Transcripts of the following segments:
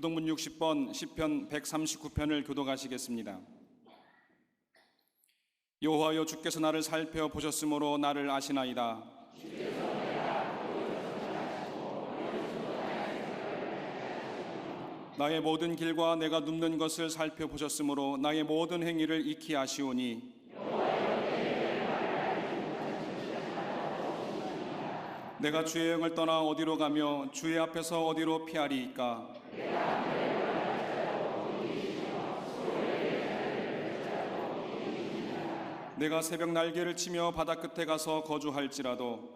교동문 60번 시편 139편을 교독하시겠습니다. 여호와여, 주께서 나를 살펴보셨으므로 나를 아시나이다. 나의 모든 길과 내가 눕는 것을 살펴보셨으므로 나의 모든 행위를 익히 아시오니 내가 주의 영을 떠나 어디로 가며 주의 앞에서 어디로 피하리이까? 내가 새벽 날개를 치며 바다 끝에 가서 거주할지라도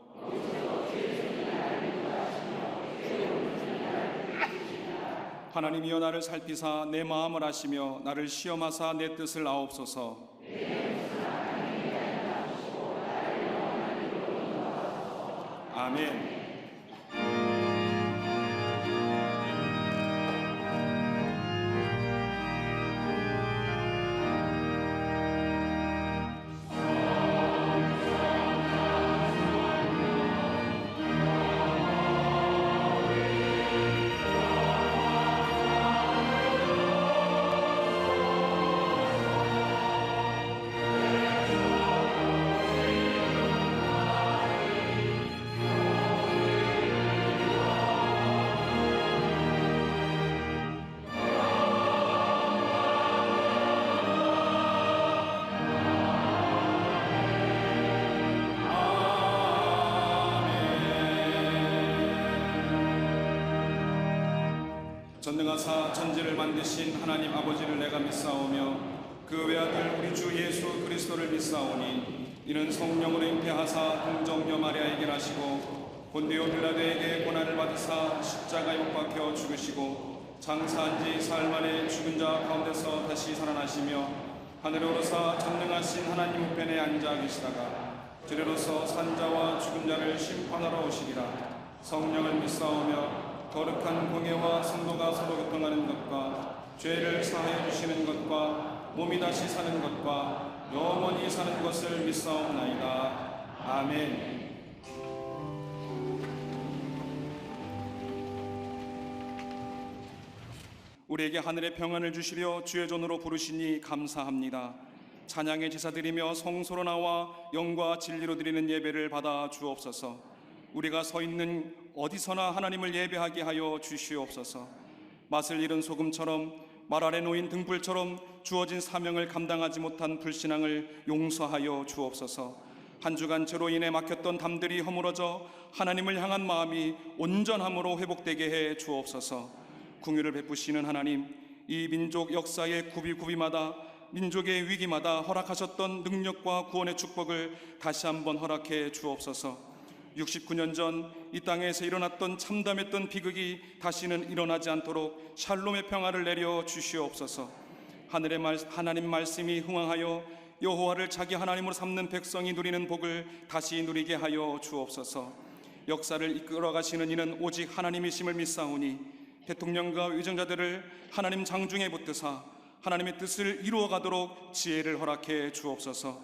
하나님이여, 나를 살피사 내 마음을 아시며 나를 시험하사 내 뜻을 아옵소서. 아멘. 전능하사 천지를 만드신 하나님 아버지를 내가 믿사오며 그 외아들 우리 주 예수 그리스도를 믿사오니 이는 성령으로 잉태하사 동정녀 마리아에게 나시고 본디오 빌라도에게 고난을 받으사 십자가에 못 박혀 죽으시고 장사한 지 사흘 만에 죽은 자 가운데서 다시 살아나시며 하늘에 오르사 전능하신 하나님 우편에 앉아 계시다가 주례로서 산자와 죽은 자를 심판하러 오시리라. 성령을 믿사오며 거룩한 공예와 성도가 서로 교통하는 것과 죄를 사하여 주시는 것과 몸이 다시 사는 것과 영원히 사는 것을 믿사옵나이다. 아멘. 우리에게 하늘의 평안을 주시려 주의 전으로 부르시니 감사합니다. 찬양의 제사드리며 성소로 나와 영과 진리로 드리는 예배를 받아 주옵소서. 우리가 서 있는 어디서나 하나님을 예배하게 하여 주시옵소서. 맛을 잃은 소금처럼 말 아래 놓인 등불처럼 주어진 사명을 감당하지 못한 불신앙을 용서하여 주옵소서. 한 주간 죄로 인해 막혔던 담들이 허물어져 하나님을 향한 마음이 온전함으로 회복되게 해 주옵소서. 긍휼을 베푸시는 하나님, 이 민족 역사의 구비구비마다 민족의 위기마다 허락하셨던 능력과 구원의 축복을 다시 한번 허락해 주옵소서. 69년 전 이 땅에서 일어났던 참담했던 비극이 다시는 일어나지 않도록 샬롬의 평화를 내려 주시옵소서. 하나님 말씀이 흥황하여 여호와를 자기 하나님으로 삼는 백성이 누리는 복을 다시 누리게 하여 주옵소서. 역사를 이끌어 가시는 이는 오직 하나님이심을 믿사오니 대통령과 위정자들을 하나님 장중에 붙드사 하나님의 뜻을 이루어가도록 지혜를 허락해 주옵소서.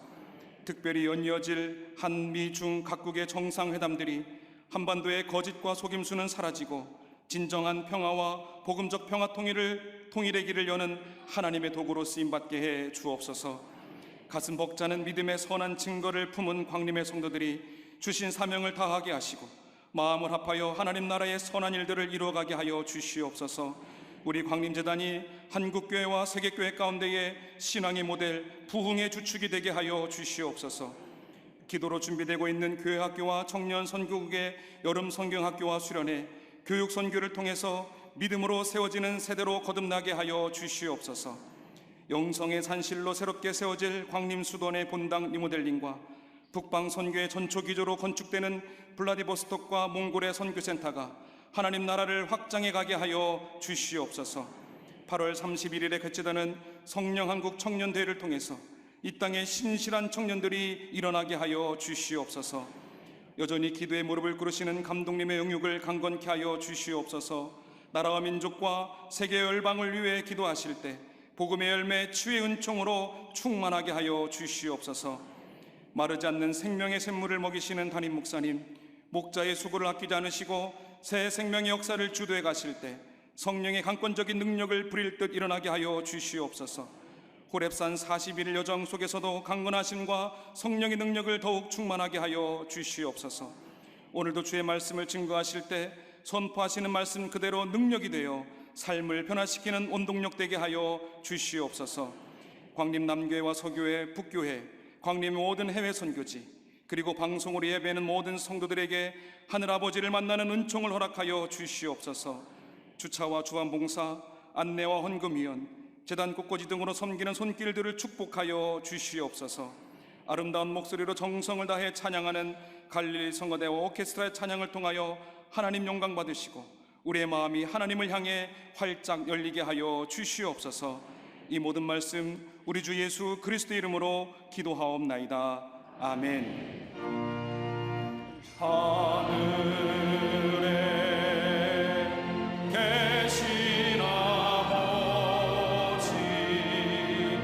특별히 연이어질 한미 중 각국의 정상회담들이 한반도의 거짓과 속임수는 사라지고 진정한 평화와 복음적 평화 통일의 길을 여는 하나님의 도구로 쓰임받게 해 주옵소서. 가슴 벅차는 믿음의 선한 증거를 품은 광림의 성도들이 주신 사명을 다하게 하시고 마음을 합하여 하나님 나라의 선한 일들을 이루어가게 하여 주시옵소서. 우리 광림재단이 한국교회와 세계교회 가운데의 신앙의 모델, 부흥의 주축이 되게 하여 주시옵소서. 기도로 준비되고 있는 교회학교와 청년 선교국의 여름 성경학교와 수련회, 교육 선교를 통해서 믿음으로 세워지는 세대로 거듭나게 하여 주시옵소서. 영성의 산실로 새롭게 세워질 광림수도원의 본당 리모델링과 북방 선교의 전초기조로 건축되는 블라디보스톡과 몽골의 선교센터가 하나님 나라를 확장해 가게 하여 주시옵소서. 8월 31일에 개최되는 성령한국 청년대회를 통해서 이 땅에 신실한 청년들이 일어나게 하여 주시옵소서. 여전히 기도의 무릎을 꿇으시는 감독님의 영육을 강건케 하여 주시옵소서. 나라와 민족과 세계 열방을 위해 기도하실 때 복음의 열매 치유의 은총으로 충만하게 하여 주시옵소서. 마르지 않는 생명의 샘물을 먹이시는 담임 목사님, 목자의 수고를 아끼지 않으시고 새 생명의 역사를 주도해 가실 때 성령의 강권적인 능력을 부릴 듯 일어나게 하여 주시옵소서. 호렙산 41일 여정 속에서도 강건하심과 성령의 능력을 더욱 충만하게 하여 주시옵소서. 오늘도 주의 말씀을 증거하실 때 선포하시는 말씀 그대로 능력이 되어 삶을 변화시키는 원동력 되게 하여 주시옵소서. 광림 남교회와 서교회, 북교회, 광림 모든 해외 선교지, 그리고 방송으로 예배하는 모든 성도들에게 하늘아버지를 만나는 은총을 허락하여 주시옵소서. 주차와 주안봉사, 안내와 헌금위원, 재단 꽃꽂이 등으로 섬기는 손길들을 축복하여 주시옵소서. 아름다운 목소리로 정성을 다해 찬양하는 갈릴리 성가대와 오케스트라의 찬양을 통하여 하나님 영광 받으시고 우리의 마음이 하나님을 향해 활짝 열리게 하여 주시옵소서. 이 모든 말씀 우리 주 예수 그리스도 이름으로 기도하옵나이다. 아멘. 하늘에 계신 아버지, 이름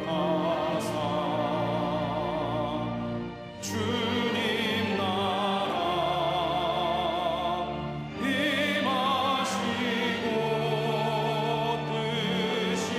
거룩하사 주님 나라 임하시고 뜻이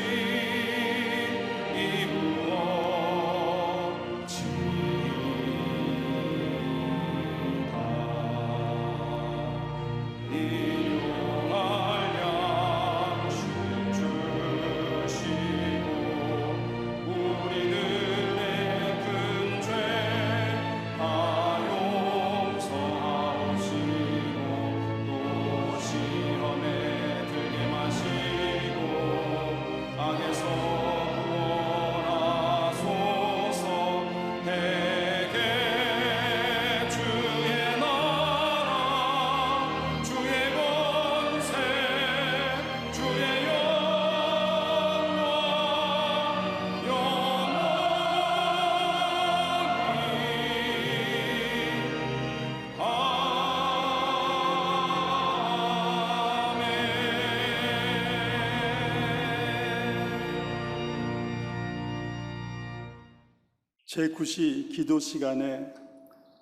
제9시 기도 시간에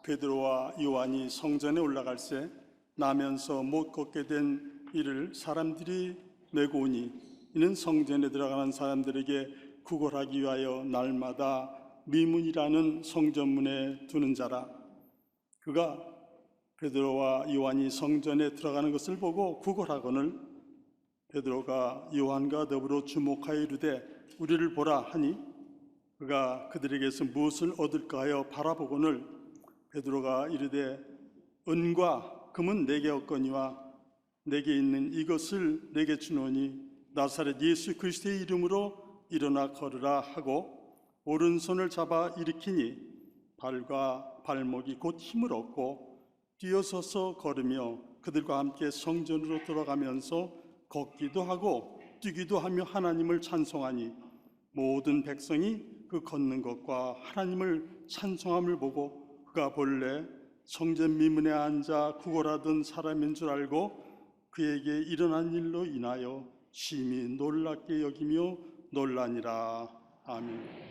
베드로와 요한이 성전에 올라갈새 나면서 못 걷게 된 이를 사람들이 메고 오니 이는 성전에 들어가는 사람들에게 구걸하기 위하여 날마다 미문이라는 성전문에 두는 자라. 그가 베드로와 요한이 성전에 들어가는 것을 보고 구걸하거늘 베드로가 요한과 더불어 주목하여 이르되 우리를 보라 하니 그가 그들에게서 무엇을 얻을까 하여 바라보거늘 베드로가 이르되 은과 금은 내게 없거니와 내게 있는 이것을 내게 주노니 나사렛 예수 그리스도의 이름으로 일어나 걸으라 하고 오른손을 잡아 일으키니 발과 발목이 곧 힘을 얻고 뛰어서서 걸으며 그들과 함께 성전으로 돌아가면서 걷기도 하고 뛰기도 하며 하나님을 찬송하니 모든 백성이 그 걷는 것과 하나님을 찬송함을 보고 그가 본래 성전 미문에 앉아 구걸하던 사람인 줄 알고 그에게 일어난 일로 인하여 심히 놀랍게 여기며 놀라니라. 아멘.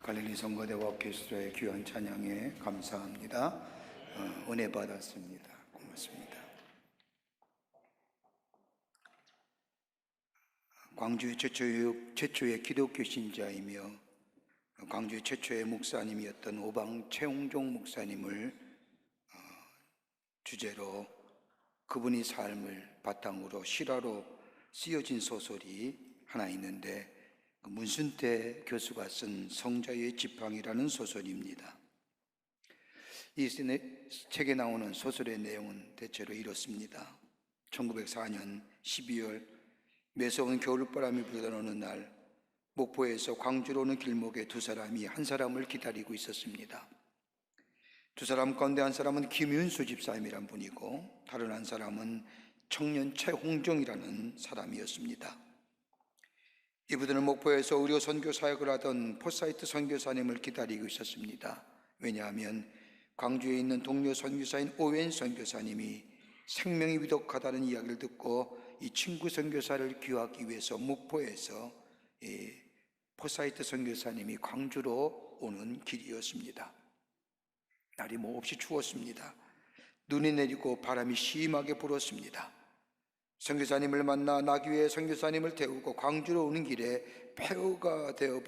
갈릴리 성거대와 오케스트라의 귀한 찬양에 감사합니다. 은혜 받았습니다. 고맙습니다. 광주의 최초의 기독교 신자이며 광주의 최초의 목사님이었던 오방 최홍종 목사님을 주제로 그분의 삶을 바탕으로 실화로 쓰여진 소설이 하나 있는데 문순태 교수가 쓴 성자의 지팡이라는 소설입니다. 이 책에 나오는 소설의 내용은 대체로 이렇습니다. 1904년 12월 매서운 겨울바람이 불던 어느 날 목포에서 광주로 오는 길목에 두 사람이 한 사람을 기다리고 있었습니다. 두 사람 가운데 한 사람은 김윤수 집사님이란 분이고 다른 한 사람은 청년 최홍종이라는 사람이었습니다. 이분들은 목포에서 의료 선교 사역을 하던 포사이트 선교사님을 기다리고 있었습니다. 왜냐하면 광주에 있는 동료 선교사인 오웬 선교사님이 생명이 위독하다는 이야기를 듣고 이 친구 선교사를 귀하기 위해서 목포에서 포사이트 선교사님이 광주로 오는 길이었습니다. 날이 몹시 추웠습니다. 눈이 내리고 바람이 심하게 불었습니다. 선교사님을 만나 나귀 위에 선교사님을 태우고 광주로 오는 길에 폐허가 되어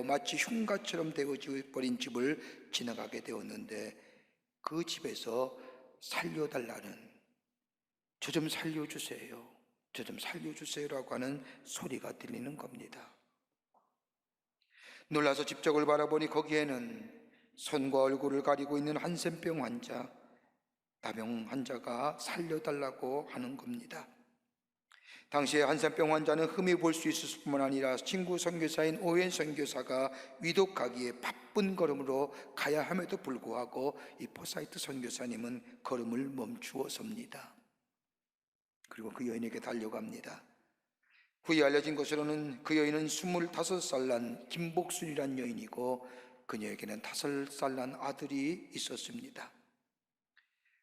마치 흉가처럼 되어버린 집을 지나가게 되었는데 그 집에서 살려달라는, 저 좀 살려주세요, 저 좀 살려주세요라고 하는 소리가 들리는 겁니다. 놀라서 집적을 바라보니 거기에는 손과 얼굴을 가리고 있는 한센병 환자, 나병 환자가 살려달라고 하는 겁니다. 당시에 한센병 환자는 흠이 볼 수 있을 뿐만 아니라 친구 선교사인 오웬 선교사가 위독하기에 바쁜 걸음으로 가야 함에도 불구하고 이 포사이트 선교사님은 걸음을 멈추어 섭니다. 그리고 그 여인에게 달려갑니다. 후에 알려진 것으로는 그 여인은 25살 난 김복순이란 여인이고 그녀에게는 5살 난 아들이 있었습니다.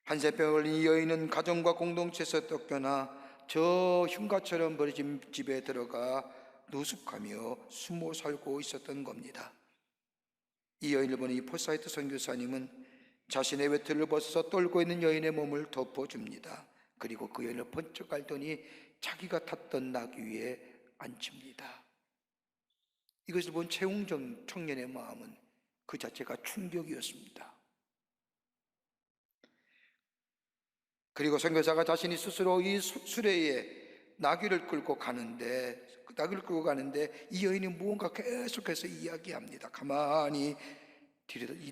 한센병을 걸린 이 여인은 가정과 공동체에서 쫓겨나 저 흉가처럼 버려진 집에 들어가 노숙하며 숨어 살고 있었던 겁니다. 이 여인을 보는 이 포사이트 선교사님은 자신의 외투를 벗어서 떨고 있는 여인의 몸을 덮어줍니다. 그리고 그 여인을 번쩍 알더니 자기가 탔던 나귀 위에 앉힙니다. 이것을 본 최홍정 청년의 마음은 그 자체가 충격이었습니다. 그리고 선교사가 자신이 스스로 이 수레에 나귀를 끌고 가는데 이 여인이 무언가 계속해서 이야기합니다. 가만히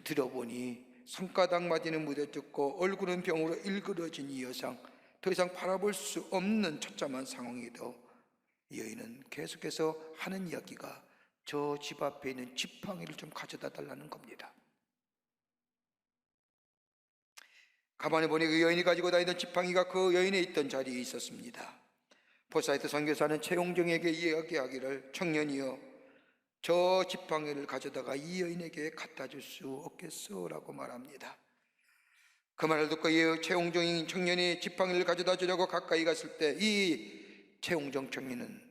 들어보니 손가락 마디는 무뎌졌고 얼굴은 병으로 일그러진 이 여성, 더 이상 바라볼 수 없는 처참한 상황에도 이 여인은 계속해서 하는 이야기가 저 집 앞에 있는 지팡이를 좀 가져다 달라는 겁니다. 가만히 보니 그 여인이 가지고 다니던 지팡이가 그 여인의 있던 자리에 있었습니다. 포사이트 선교사는 최홍정에게 이야기하기를, 청년이여, 저 지팡이를 가져다가 이 여인에게 갖다 줄 수 없겠소? 라고 말합니다. 그 말을 듣고 최홍정 청년이 지팡이를 가져다 주려고 가까이 갔을 때 이 최홍정 청년은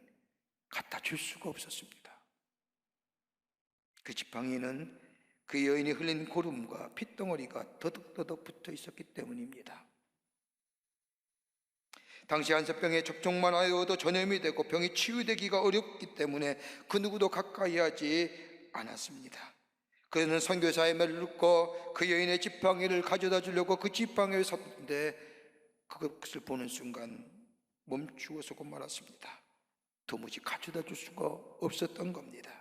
갖다 줄 수가 없었습니다. 그 지팡이는 그 여인이 흘린 고름과 핏덩어리가 더덕더덕 붙어 있었기 때문입니다. 당시 한센병에 접종만 하여도 전염이 되고 병이 치유되기가 어렵기 때문에 그 누구도 가까이 하지 않았습니다. 그는 선교사의 말을 듣고 그 여인의 지팡이를 가져다 주려고 그 지팡이에 섰는데 그것을 보는 순간 멈추어 서고 말았습니다. 도무지 가져다 줄 수가 없었던 겁니다.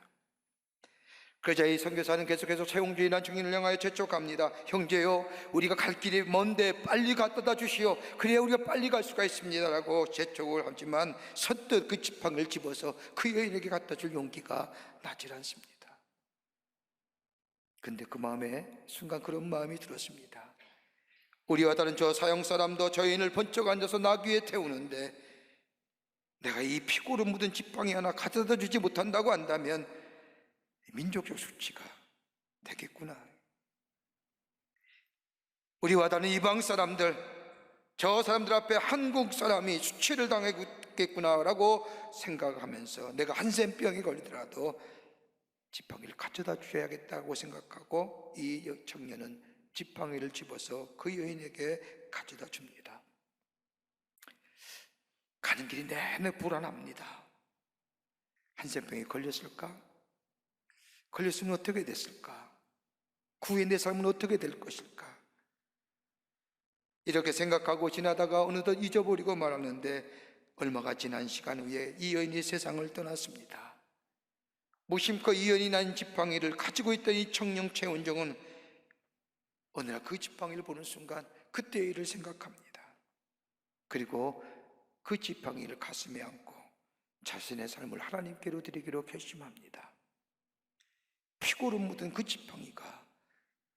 그러자 이 선교사는 계속해서 최홍주이란 청년을 향하여 재촉합니다. 형제요, 우리가 갈 길이 먼데 빨리 갖다 주시오. 그래야 우리가 빨리 갈 수가 있습니다 라고 재촉을 하지만 선뜻 그 지팡이를 집어서 그 여인에게 갖다 줄 용기가 나질 않습니다. 근데 그 마음에 순간 그런 마음이 들었습니다. 우리와 다른 저 사형 사람도 저 여인을 번쩍 앉아서 나귀에 태우는데 내가 이 피고로 묻은 지팡이 하나 가져다 주지 못한다고 한다면 민족적 수치가 되겠구나. 우리와 다른 이방 사람들, 저 사람들 앞에 한국 사람이 수치를 당하겠구나라고 생각하면서 내가 한센병이 걸리더라도 지팡이를 가져다 줘야겠다고 생각하고 이 청년은 지팡이를 집어서 그 여인에게 가져다 줍니다. 가는 길이 내내 불안합니다. 한센병에 걸렸을까? 걸렸으면 어떻게 됐을까? 그 후에 내 삶은 어떻게 될 것일까? 이렇게 생각하고 지나다가 어느덧 잊어버리고 말았는데 얼마가 지난 시간 후에 이 여인이 세상을 떠났습니다. 무심코 이 여인이 난 지팡이를 가지고 있던 이 청년 최원정은 어느 날 그 지팡이를 보는 순간 그때의 일을 생각합니다. 그리고 그 지팡이를 가슴에 안고 자신의 삶을 하나님께로 드리기로 결심합니다. 피고로 묻은 그 지팡이가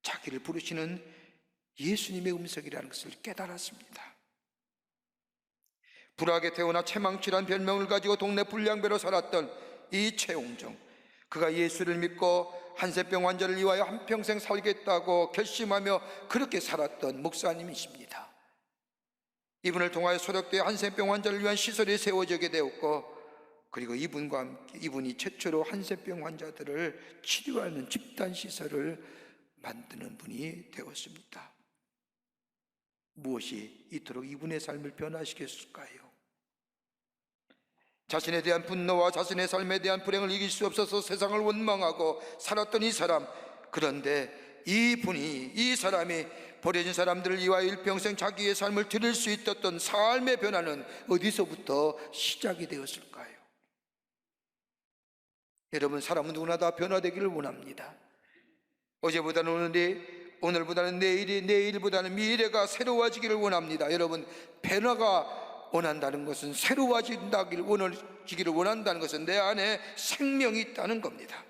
자기를 부르시는 예수님의 음성이라는 것을 깨달았습니다. 불악에 태어나 채망치란 별명을 가지고 동네 불량배로 살았던 이 최홍정, 그가 예수를 믿고 한센병 환자를 위하여 한평생 살겠다고 결심하며 그렇게 살았던 목사님이십니다. 이분을 통하여 소력되어 한센병 환자를 위한 시설이 세워지게 되었고, 그리고 이분과 함께 이분이 최초로 한센병 환자들을 치료하는 집단시설을 만드는 분이 되었습니다. 무엇이 이토록 이분의 삶을 변화시켰을까요? 자신에 대한 분노와 자신의 삶에 대한 불행을 이길 수 없어서 세상을 원망하고 살았던 이 사람, 그런데 이 사람이 버려진 사람들을 위하여 일평생 자기의 삶을 드릴 수 있었던 삶의 변화는 어디서부터 시작이 되었을까요? 여러분, 사람은 누구나 다 변화되기를 원합니다. 어제보다는 오늘이, 오늘보다는 내일이, 내일보다는 미래가 새로워지기를 원합니다. 여러분, 변화가 원한다는 것은, 새로워지기를 원한다는 것은 내 안에 생명이 있다는 겁니다.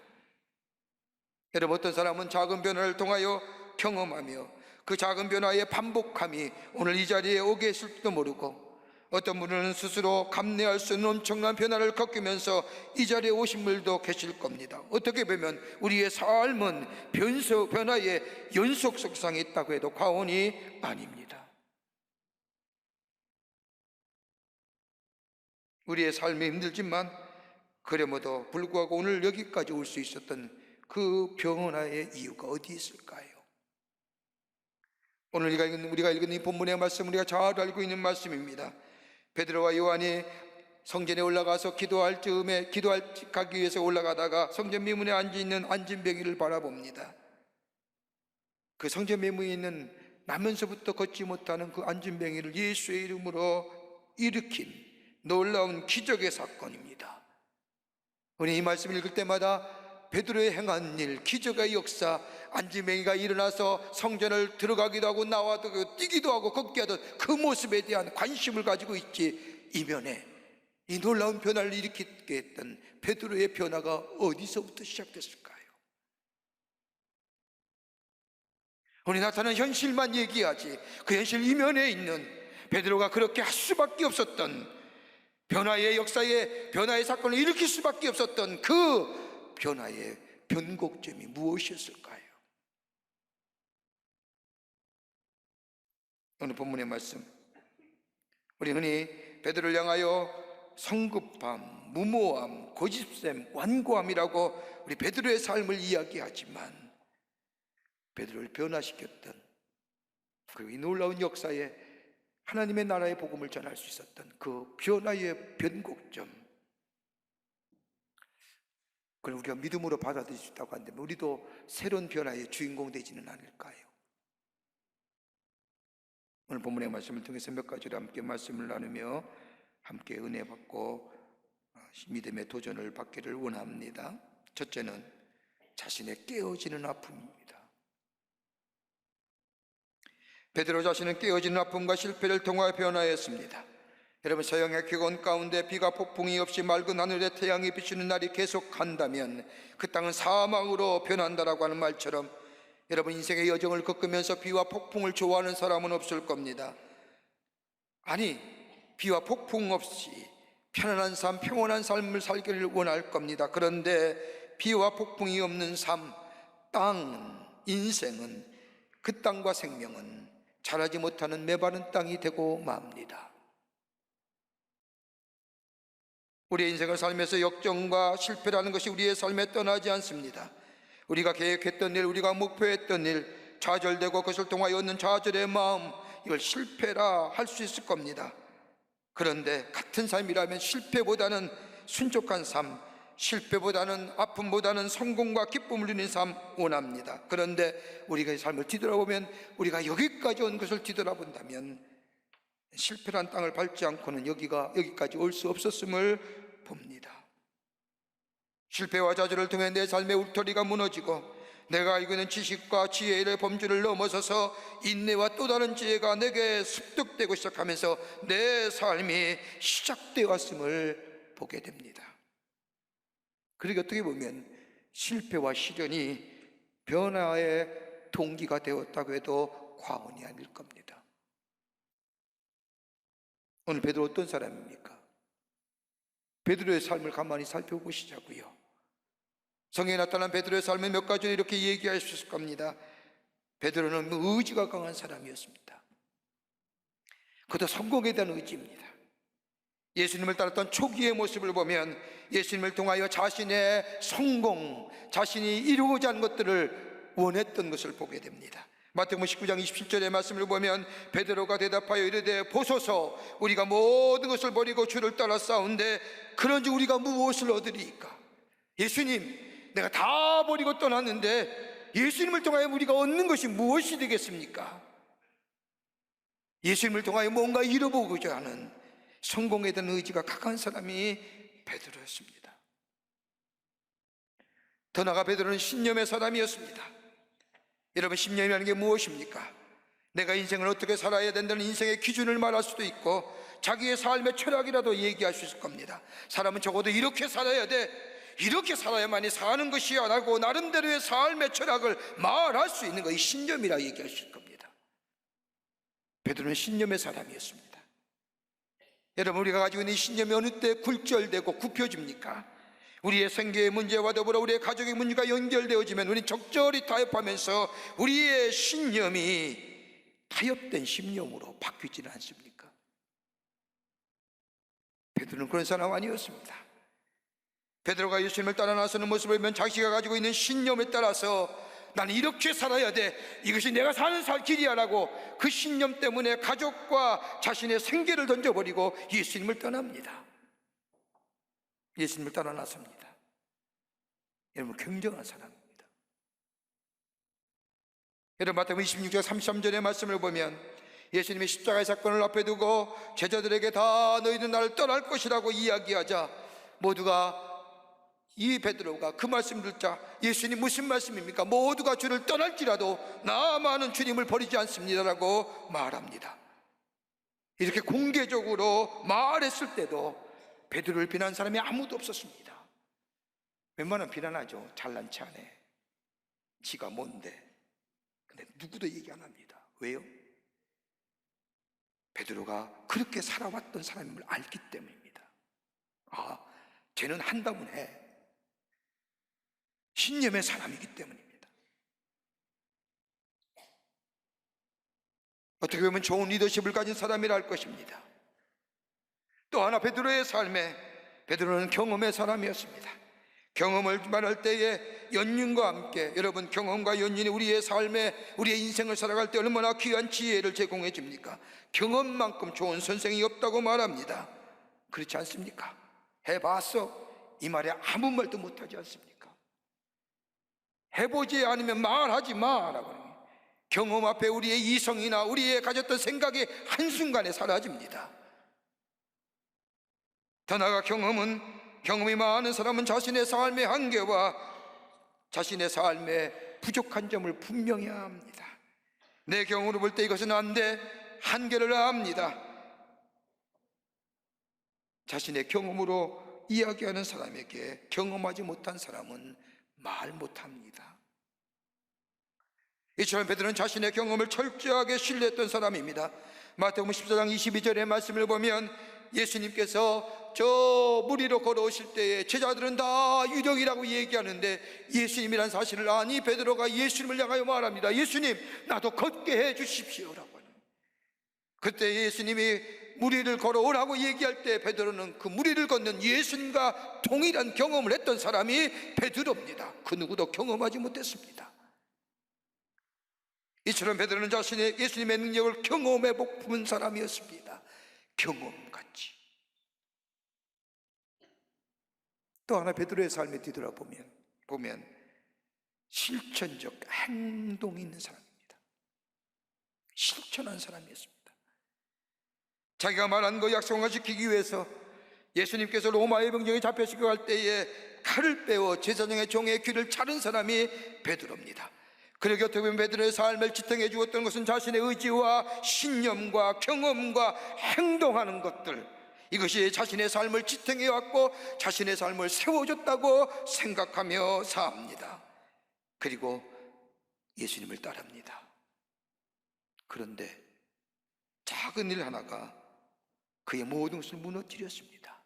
여러분, 어떤 사람은 작은 변화를 통하여 경험하며 그 작은 변화의 반복함이 오늘 이 자리에 오게 했을지도 모르고, 어떤 분은 스스로 감내할 수 없는 엄청난 변화를 겪으면서 이 자리에 오신 분들도 계실 겁니다. 어떻게 보면 우리의 삶은 변화의 연속 속성이 있다고 해도 과언이 아닙니다. 우리의 삶이 힘들지만 그럼에도 불구하고 오늘 여기까지 올 수 있었던 그 변화의 이유가 어디 있을까요? 오늘 우리가 읽은 이 본문의 말씀, 우리가 잘 알고 있는 말씀입니다. 베드로와 요한이 성전에 올라가서 가기 위해서 올라가다가 성전 미문에 앉아있는 안진뱅이를 바라봅니다. 그 성전 미문에 있는 나면서부터 걷지 못하는 그 안진뱅이를 예수의 이름으로 일으킨 놀라운 기적의 사건입니다. 우리 이 말씀을 읽을 때마다 베드로의 행한 일, 기적의 역사, 안진뱅이가 일어나서 성전을 들어가기도 하고 나와도 뛰기도 하고 걷기도 하던 그 모습에 대한 관심을 가지고 있지, 이면에 이 놀라운 변화를 일으키게 했던 베드로의 변화가 어디서부터 시작됐을까요? 우리 나타나는 현실만 얘기하지, 그 현실 이면에 있는 베드로가 그렇게 할 수밖에 없었던 변화의 역사에, 변화의 사건을 일으킬 수밖에 없었던 그 변화의 변곡점이 무엇이었을까요? 오늘 본문의 말씀, 우리 흔히 베드로를 향하여 성급함, 무모함, 고집셈, 완고함이라고 우리 베드로의 삶을 이야기하지만, 베드로를 변화시켰던, 그리고 이 놀라운 역사에 하나님의 나라의 복음을 전할 수 있었던 그 변화의 변곡점, 그걸 우리가 믿음으로 받아들일 수 있다고 한다면 우리도 새로운 변화의 주인공 되지는 않을까요? 오늘 본문의 말씀을 통해서 몇 가지로 함께 말씀을 나누며 함께 은혜 받고 믿음의 도전을 받기를 원합니다. 첫째는 자신의 깨어지는 아픔입니다. 베드로 자신은 깨어지는 아픔과 실패를 통하여 변화했습니다. 여러분, 서양의 기온 가운데 비가 폭풍이 없이 맑은 하늘에 태양이 비추는 날이 계속한다면 그 땅은 사망으로 변한다라고 하는 말처럼, 여러분, 인생의 여정을 겪으면서 비와 폭풍을 좋아하는 사람은 없을 겁니다. 아니, 비와 폭풍 없이 편안한 삶, 평온한 삶을 살기를 원할 겁니다. 그런데 비와 폭풍이 없는 삶, 땅은, 인생은, 그 땅과 생명은 자라지 못하는 메마른 땅이 되고 맙니다. 우리의 인생을 살면서 역정과 실패라는 것이 우리의 삶에 떠나지 않습니다. 우리가 계획했던 일, 우리가 목표했던 일, 좌절되고 그것을 통하여 얻는 좌절의 마음, 이걸 실패라 할 수 있을 겁니다. 그런데 같은 삶이라면 실패보다는 순족한 삶, 실패보다는 아픔보다는 성공과 기쁨을 누리는 삶 원합니다. 그런데 우리가 이 삶을 뒤돌아보면, 우리가 여기까지 온 것을 뒤돌아본다면 실패란 땅을 밟지 않고는 여기까지 올 수 없었음을 봅니다. 실패와 좌절을 통해 내 삶의 울타리가 무너지고 내가 알고 있는 지식과 지혜의 범주를 넘어서서 인내와 또 다른 지혜가 내게 습득되고 시작하면서 내 삶이 시작되어 왔음을 보게 됩니다. 그러게 어떻게 보면 실패와 시련이 변화의 동기가 되었다고 해도 과언이 아닐 겁니다. 오늘 베드로 어떤 사람입니까? 베드로의 삶을 가만히 살펴보시자고요. 성경에 나타난 베드로의 삶의 몇 가지를 이렇게 얘기할 수 있을 겁니다. 베드로는 의지가 강한 사람이었습니다. 그것도 성공에 대한 의지입니다. 예수님을 따랐던 초기의 모습을 보면 예수님을 통하여 자신의 성공, 자신이 이루고자 하는 것들을 원했던 것을 보게 됩니다. 마태복음 19장 27절의 말씀을 보면 베드로가 대답하여 이르되 보소서, 우리가 모든 것을 버리고 주를 따라 싸운데 그런즉 우리가 무엇을 얻으리이까? 예수님, 내가 다 버리고 떠났는데 예수님을 통하여 우리가 얻는 것이 무엇이 되겠습니까? 예수님을 통하여 뭔가 이뤄보고자 하는 성공에 대한 의지가 강한 사람이 베드로였습니다. 더 나아가 베드로는 신념의 사람이었습니다. 여러분, 신념이라는 게 무엇입니까? 내가 인생을 어떻게 살아야 된다는 인생의 기준을 말할 수도 있고 자기의 삶의 철학이라도 얘기할 수 있을 겁니다. 사람은 적어도 이렇게 살아야 돼, 이렇게 살아야만이 사는 것이야 라고 나름대로의 삶의 철학을 말할 수 있는 것이 신념이라 얘기할 수 있을 겁니다. 베드로는 신념의 사람이었습니다. 여러분, 우리가 가지고 있는 이 신념이 어느 때 굴절되고 굽혀집니까? 우리의 생계의 문제와 더불어 우리의 가족의 문제가 연결되어지면 우리는 적절히 타협하면서 우리의 신념이 타협된 신념으로 바뀌지는 않습니까? 베드로는 그런 사람 아니었습니다. 베드로가 예수님을 따라 나서는 모습을 보면 자기가 가지고 있는 신념에 따라서 나는 이렇게 살아야 돼, 이것이 내가 사는 길이야 라고 그 신념 때문에 가족과 자신의 생계를 던져버리고 예수님을 떠납니다. 예수님을 따라 나섭니다. 여러분, 굉장한 사람입니다. 여러분, 마태복음 26장 33절의 말씀을 보면 예수님이 십자가의 사건을 앞에 두고 제자들에게 다 너희는 나를 떠날 것이라고 이야기하자 모두가, 이 베드로가 그 말씀 듣자 예수님 무슨 말씀입니까? 모두가 주를 떠날지라도 나만은 주님을 버리지 않습니다라고 말합니다. 이렇게 공개적으로 말했을 때도 베드로를 비난한 사람이 아무도 없었습니다. 웬만하면 비난하죠. 잘난 체 안 해, 지가 뭔데. 근데 누구도 얘기 안 합니다. 왜요? 베드로가 그렇게 살아왔던 사람임을 알기 때문입니다. 아, 쟤는 한다면 해. 신념의 사람이기 때문입니다. 어떻게 보면 좋은 리더십을 가진 사람이라 할 것입니다. 또 하나, 베드로의 삶에, 베드로는 경험의 사람이었습니다. 경험을 말할 때에 연륜과 함께, 여러분, 경험과 연륜이 우리의 삶에, 우리의 인생을 살아갈 때 얼마나 귀한 지혜를 제공해 줍니까? 경험만큼 좋은 선생이 없다고 말합니다. 그렇지 않습니까? 해봤어, 이 말에 아무 말도 못하지 않습니까? 해보지 않으면 말하지 마라고. 경험 앞에 우리의 이성이나 우리의 가졌던 생각이 한순간에 사라집니다. 더 나아가 경험이 많은 사람은 자신의 삶의 한계와 자신의 삶의 부족한 점을 분명히 합니다. 내 경험으로 볼 때 이것은 안 돼, 한계를 압니다. 자신의 경험으로 이야기하는 사람에게 경험하지 못한 사람은 말 못합니다. 이처럼 베드로는 자신의 경험을 철저하게 신뢰했던 사람입니다. 마태복음 14장 22절의 말씀을 보면 예수님께서 저 무리로 걸어오실 때에 제자들은 다 유령이라고 얘기하는데 예수님이란 사실을 아니 베드로가 예수님을 향하여 말합니다. 예수님, 나도 걷게 해 주십시오라고. 그때 예수님이 무리를 걸어오라고 얘기할 때 베드로는 그 무리를 걷는 예수님과 동일한 경험을 했던 사람이 베드로입니다. 그 누구도 경험하지 못했습니다. 이처럼 베드로는 자신의 예수님의 능력을 경험해 본 사람이었습니다. 경험같이. 또 하나 베드로의 삶에 뒤돌아보면 실천적 행동이 있는 사람입니다. 실천한 사람이었습니다. 자기가 말한 거 약속화시키기 위해서 예수님께서 로마의 병정에 잡혀시켜 갈 때에 칼을 빼어 제사장의 종의 귀를 자른 사람이 베드로입니다. 그러게 어떻게 보면 베드로의 삶을 지탱해 주었던 것은 자신의 의지와 신념과 경험과 행동하는 것들, 이것이 자신의 삶을 지탱해 왔고 자신의 삶을 세워줬다고 생각하며 삽니다. 그리고 예수님을 따릅니다. 그런데 작은 일 하나가 그의 모든 것을 무너뜨렸습니다.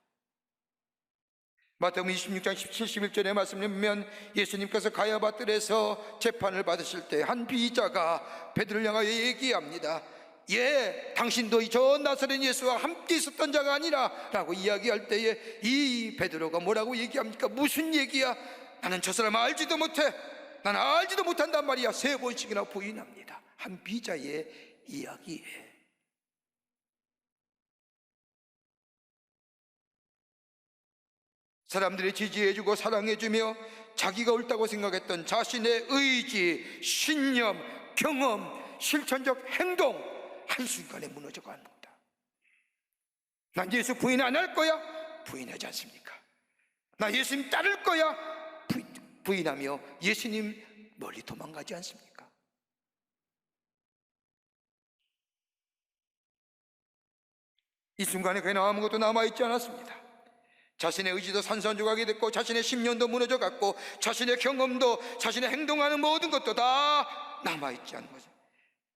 마태복음 26장 71절의 말씀을 보면 예수님께서 가야바뜰에서 재판을 받으실 때 한 비자가 베드로를 향하여 얘기합니다. 예, 당신도 저 나사렛 예수와 함께 있었던 자가 아니라 라고 이야기할 때에 이 베드로가 뭐라고 얘기합니까? 무슨 얘기야? 나는 저 사람 알지도 못해. 나는 알지도 못한단 말이야. 3번씩이나 부인합니다. 한 비자의 이야기에. 사람들이 지지해주고 사랑해주며 자기가 옳다고 생각했던 자신의 의지, 신념, 경험, 실천적 행동 한순간에 무너져가는 겁니다. 난 예수 부인 안 할 거야? 부인하지 않습니까? 나 예수님 따를 거야? 부인하며 예수님 멀리 도망가지 않습니까? 이 순간에 그는 아무것도 남아있지 않았습니다. 자신의 의지도 산산조각이 됐고 자신의 심령도 무너져갔고 자신의 경험도 자신의 행동하는 모든 것도 다 남아있지 않은 거죠.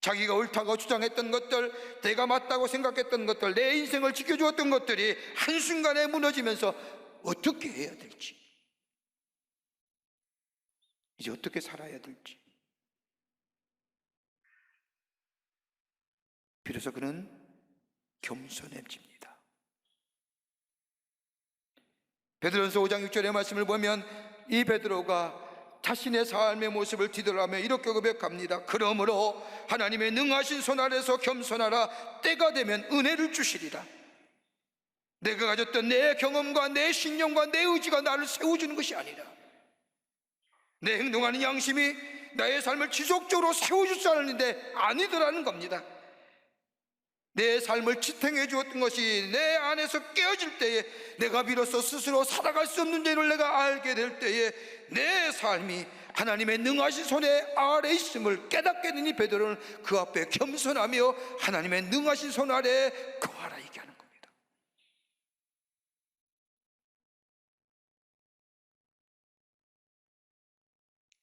자기가 옳다고 주장했던 것들, 내가 맞다고 생각했던 것들, 내 인생을 지켜주었던 것들이 한순간에 무너지면서 어떻게 해야 될지, 이제 어떻게 살아야 될지. 비로소 그는 겸손해집니다. 베드로전서 5장 6절의 말씀을 보면 이 베드로가 자신의 삶의 모습을 뒤돌아보며 이렇게 고백합니다. 그러므로 하나님의 능하신 손 아래서 겸손하라. 때가 되면 은혜를 주시리라. 내가 가졌던 내 경험과 내 신념과 내 의지가 나를 세워주는 것이 아니라 내 행동하는 양심이 나의 삶을 지속적으로 세워줄 줄 알았는데 아니더라는 겁니다. 내 삶을 지탱해 주었던 것이 내 안에서 깨어질 때에 내가 비로소 스스로 살아갈 수 없는 죄를 내가 알게 될 때에 내 삶이 하나님의 능하신 손에 아래 있음을 깨닫게 되니 베드로는 그 앞에 겸손하며 하나님의 능하신 손 아래 거하라 얘기하는 겁니다.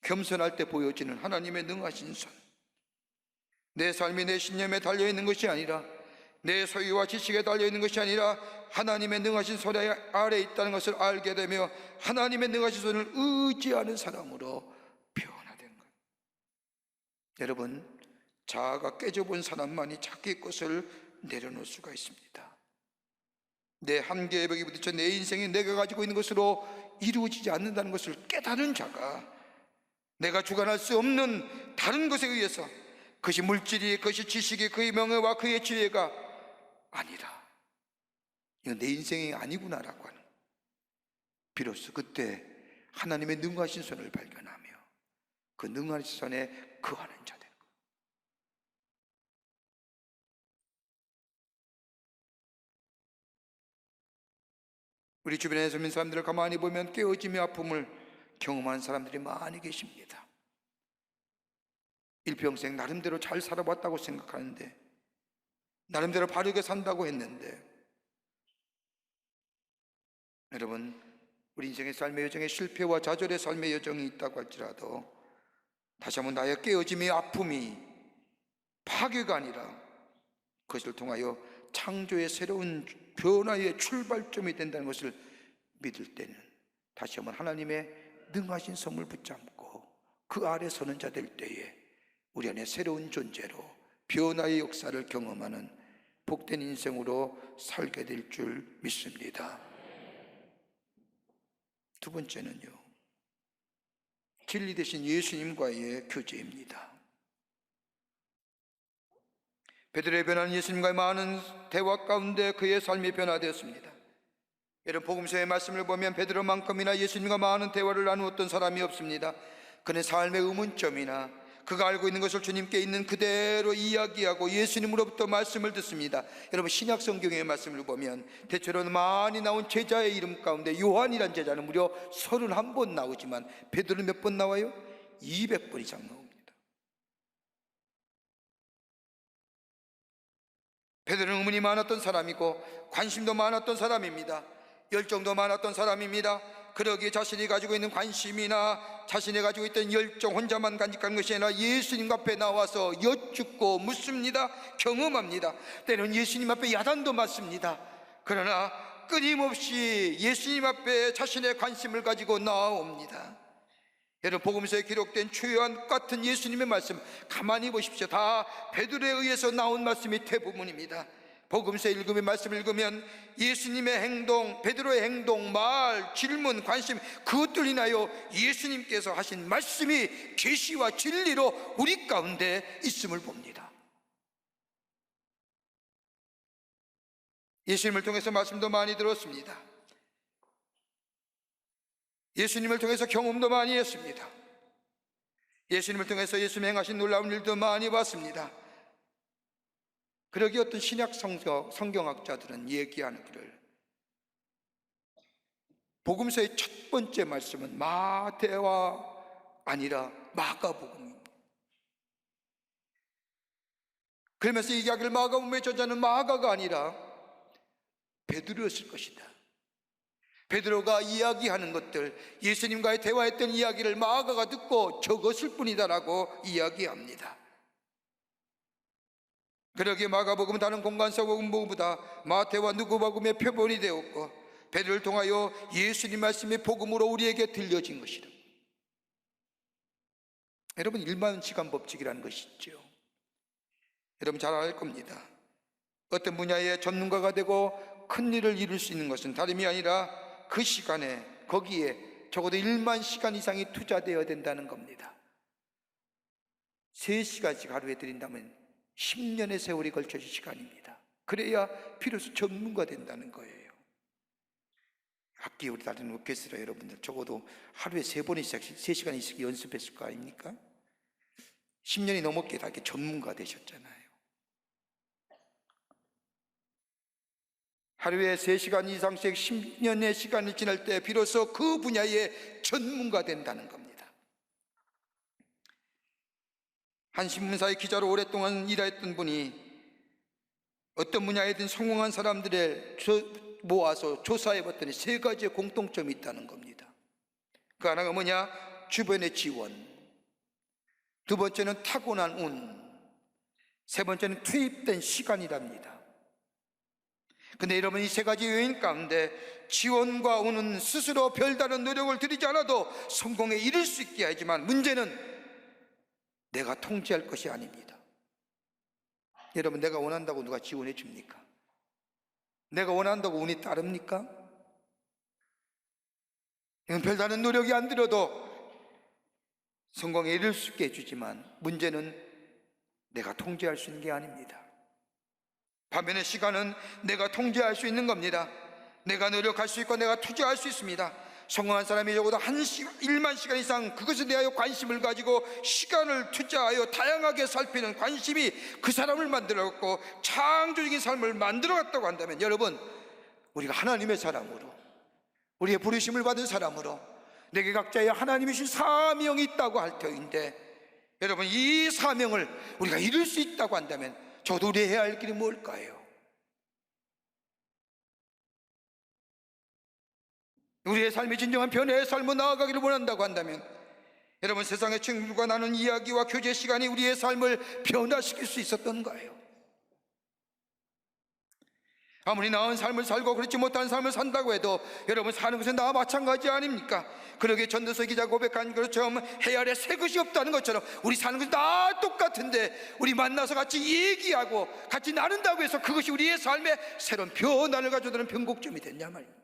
겸손할 때 보여지는 하나님의 능하신 손, 내 삶이 내 신념에 달려있는 것이 아니라 내 소유와 지식에 달려있는 것이 아니라 하나님의 능하신 손 아래에 있다는 것을 알게 되며 하나님의 능하신 손을 의지하는 사람으로 변화된 것. 여러분, 자아가 깨져본 사람만이 자기 것을 내려놓을 수가 있습니다. 내 한계의 벽에 부딪혀 내 인생이 내가 가지고 있는 것으로 이루어지지 않는다는 것을 깨달은 자가 내가 주관할 수 없는 다른 것에 의해서, 그것이 물질이, 그것이 지식이, 그의 명예와 그의 지혜가 아니라 이건 내 인생이 아니구나라고 하는, 비로소 그때 하나님의 능하신 손을 발견하며 그 능하신 손에 거하는 자 되는 거예요. 우리 주변의 젊은 사람들을 가만히 보면 깨어짐의 아픔을 경험한 사람들이 많이 계십니다. 일평생 나름대로 잘 살아봤다고 생각하는데, 나름대로 바르게 산다고 했는데, 여러분, 우리 인생의 삶의 여정에 실패와 좌절의 삶의 여정이 있다고 할지라도 다시 한번 나의 깨어짐의 아픔이 파괴가 아니라 그것을 통하여 창조의 새로운 변화의 출발점이 된다는 것을 믿을 때는 다시 한번 하나님의 능하신 손을 붙잡고 그 아래 서는 자 될 때에 우리 안에 새로운 존재로 변화의 역사를 경험하는 복된 인생으로 살게 될 줄 믿습니다. 두 번째는요, 진리 되신 예수님과의 교제입니다. 베드로의 변화는 예수님과의 많은 대화 가운데 그의 삶이 변화되었습니다. 여러분, 복음서의 말씀을 보면 베드로만큼이나 예수님과 많은 대화를 나누었던 사람이 없습니다. 그는 삶의 의문점이나 그가 알고 있는 것을 주님께 있는 그대로 이야기하고 예수님으로부터 말씀을 듣습니다. 여러분, 신약 성경의 말씀을 보면 대체로는 많이 나온 제자의 이름 가운데 요한이란 제자는 무려 31번 나오지만 베드로는 몇 번 나와요? 200번 이상 나옵니다. 베드로는 의문이 많았던 사람이고 관심도 많았던 사람입니다. 열정도 많았던 사람입니다. 그러기에 자신이 가지고 있는 관심이나 자신이 가지고 있던 열정 혼자만 간직하는 것이 아니라 예수님 앞에 나와서 여쭙고 묻습니다. 경험합니다. 때로는 예수님 앞에 야단도 맞습니다. 그러나 끊임없이 예수님 앞에 자신의 관심을 가지고 나옵니다. 여러분, 복음서에 기록된 초요한 같은 예수님의 말씀 가만히 보십시오. 다 베드로에 의해서 나온 말씀이 대부분입니다. 복음서 읽으면, 말씀을 읽으면 예수님의 행동, 베드로의 행동, 말, 질문, 관심, 그것들 인하여 예수님께서 하신 말씀이 계시와 진리로 우리 가운데 있음을 봅니다. 예수님을 통해서 말씀도 많이 들었습니다. 예수님을 통해서 경험도 많이 했습니다. 예수님을 통해서 예수님이 행하신 놀라운 일도 많이 봤습니다. 그러기에 어떤 신약 성경학자들은 얘기하기를 복음서의 첫 번째 말씀은 마태와 아니라 마가복음입니다. 그러면서 이 이야기를 마가복음의 저자는 마가가 아니라 베드로였을 것이다. 베드로가 이야기하는 것들, 예수님과의 대화했던 이야기를 마가가 듣고 적었을 뿐이다라고 이야기합니다. 그러기에 마가복음은 다른 공간사복음보다 마태와 누가복음의 표본이 되었고 베드로를 통하여 예수님 말씀의 복음으로 우리에게 들려진 것이다. 여러분, 일반시간 법칙이라는 것이 있죠. 여러분 잘 알 겁니다. 어떤 분야의 전문가가 되고 큰 일을 이룰 수 있는 것은 다름이 아니라 그 시간에 거기에 적어도 1만 시간 이상이 투자되어야 된다는 겁니다. 3시간씩 하루에 드린다면 10년의 세월이 걸쳐진 시간입니다. 그래야 비로소 전문가 된다는 거예요. 악기 우리 다른 오케스트라 여러분들 적어도 하루에 3번 이상 3시간 이상 연습했을 거 아닙니까? 10년이 넘었기에 다 이렇게 전문가 되셨잖아요. 하루에 3시간 이상씩 10년의 시간이 지날 때 비로소 그 분야의 전문가 된다는 겁니다. 한 신문사의 기자로 오랫동안 일했던 분이 어떤 분야에든 성공한 사람들을 모아서 조사해봤더니 3가지의 공통점이 있다는 겁니다. 그 하나가 뭐냐? 주변의 지원, 두 번째는 타고난 운, 세 번째는 투입된 시간이랍니다. 근데 여러분, 이 3가지 요인 가운데 지원과 운은 스스로 별다른 노력을 들이지 않아도 성공에 이를 수 있게 하지만 문제는 내가 통제할 것이 아닙니다. 여러분, 내가 원한다고 누가 지원해 줍니까? 내가 원한다고 운이 따릅니까? 이건 별다른 노력이 안 들어도 성공에 이를 수 있게 해주지만 문제는 내가 통제할 수 있는 게 아닙니다. 반면에 시간은 내가 통제할 수 있는 겁니다. 내가 노력할 수 있고 내가 투자할 수 있습니다. 성공한 사람이 적어도 1만 시간 이상 그것에 대하여 관심을 가지고 시간을 투자하여 다양하게 살피는 관심이 그 사람을 만들어갔고 창조적인 삶을 만들어갔다고 한다면, 여러분, 우리가 하나님의 사람으로, 우리의 부르심을 받은 사람으로 내게 각자의 하나님이 주신 사명이 있다고 할 터인데, 여러분, 이 사명을 우리가 이룰 수 있다고 한다면 저도 우리 해야 할 길이 뭘까요? 우리의 삶이 진정한 변화의 삶으로 나아가기를 원한다고 한다면, 여러분, 세상의 친구들과 나눈 이야기와 교제 시간이 우리의 삶을 변화시킬 수 있었던 거예요. 아무리 나은 삶을 살고 그렇지 못한 삶을 산다고 해도 여러분 사는 것은 나와 마찬가지 아닙니까? 그러기에 전도서 기자가 고백한 것처럼 해 아래 새 것이 없다는 것처럼 우리 사는 것이 다 똑같은데 우리 만나서 같이 얘기하고 같이 나눈다고 해서 그것이 우리의 삶에 새로운 변화를 가져다는 변곡점이 됐냐 말입니다.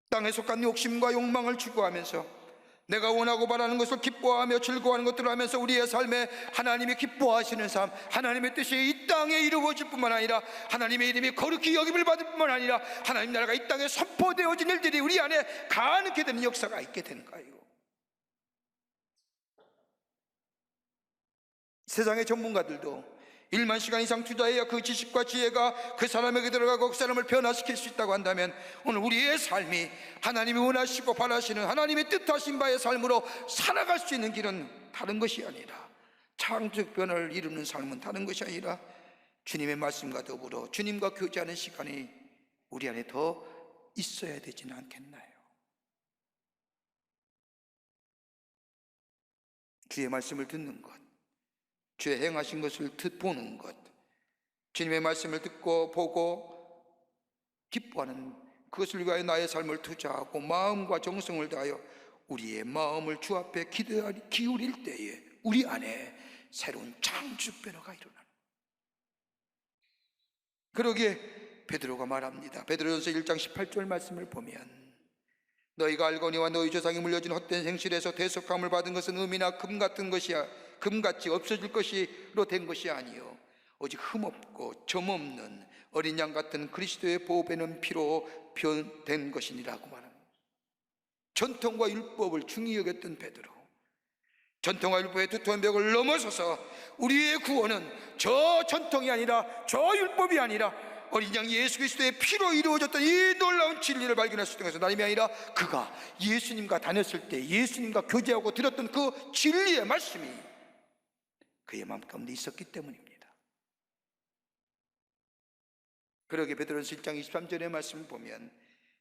땅에 속한 욕심과 욕망을 추구하면서 내가 원하고 바라는 것을 기뻐하며 즐거워하는 것들을 하면서 우리의 삶에 하나님이 기뻐하시는 삶, 하나님의 뜻이 이 땅에 이루어질 뿐만 아니라 하나님의 이름이 거룩히 여김을 받을 뿐만 아니라 하나님 나라가 이 땅에 선포되어진 일들이 우리 안에 가능하게 되는 역사가 있게 되는가요? 세상의 전문가들도 1만 시간 이상 투자해야 그 지식과 지혜가 그 사람에게 들어가고 그 사람을 변화시킬 수 있다고 한다면 오늘 우리의 삶이 하나님이 원하시고 바라시는 하나님의 뜻하신 바의 삶으로 살아갈 수 있는 길은 다른 것이 아니라 창조적 변화를 이루는 삶은 다른 것이 아니라 주님의 말씀과 더불어 주님과 교제하는 시간이 우리 안에 더 있어야 되지는 않겠나요? 주의 말씀을 듣는 것, 주의 행하신 것을 보는 것, 주님의 말씀을 듣고 보고 기뻐하는 그것을 위하여 나의 삶을 투자하고 마음과 정성을 다하여 우리의 마음을 주 앞에 기울일 때에 우리 안에 새로운 창조적 변화가 일어나는. 그러기에 베드로가 말합니다. 베드로전서 1장 18절 말씀을 보면 너희가 알거니와 너희 조상이 물려준 헛된 생실에서 대속함을 받은 것은 금이나 금같이 없어질 것이로 된 것이 아니요 오직 흠없고 점없는 어린 양 같은 그리스도의 보배는 피로 변된 것이니라고 말합니다. 전통과 율법을 중히 여겼던 베드로, 전통과 율법의 두터운 벽을 넘어서서 우리의 구원은 저 전통이 아니라 저 율법이 아니라 어린 양 예수 그리스도의 피로 이루어졌던 이 놀라운 진리를 발견할 수 있는 것은 다름이 아니라 그가 예수님과 다녔을 때 예수님과 교제하고 들었던 그 진리의 말씀이 그의 마음 가운데 있었기 때문입니다. 그러게 베드로전서 1장 23절의 말씀을 보면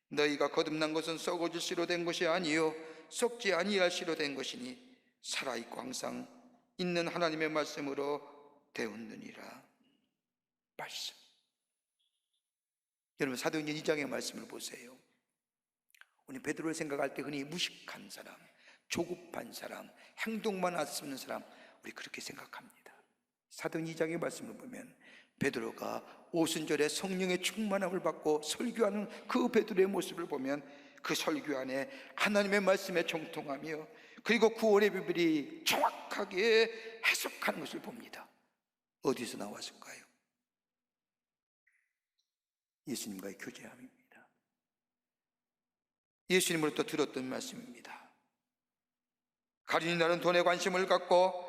너희가 거듭난 것은 썩어질 씨로 된 것이 아니요 썩지 아니할 씨로 된 것이니 살아있고 항상 있는 하나님의 말씀으로 되었느니라. 말씀. 여러분 사도행전 2장의 말씀을 보세요. 우리 베드로를 생각할 때 흔히 무식한 사람, 조급한 사람, 행동만 앞서는 사람, 우리 그렇게 생각합니다. 사도행전 2장의 말씀을 보면 베드로가 오순절에 성령의 충만함을 받고 설교하는 그 베드로의 모습을 보면 그 설교 안에 하나님의 말씀에 정통하며 그리고 구원의 비밀이 정확하게 해석하는 것을 봅니다. 어디서 나왔을까요? 예수님과의 교제함입니다. 예수님으로부터 들었던 말씀입니다. 가룟이 나는 돈에 관심을 갖고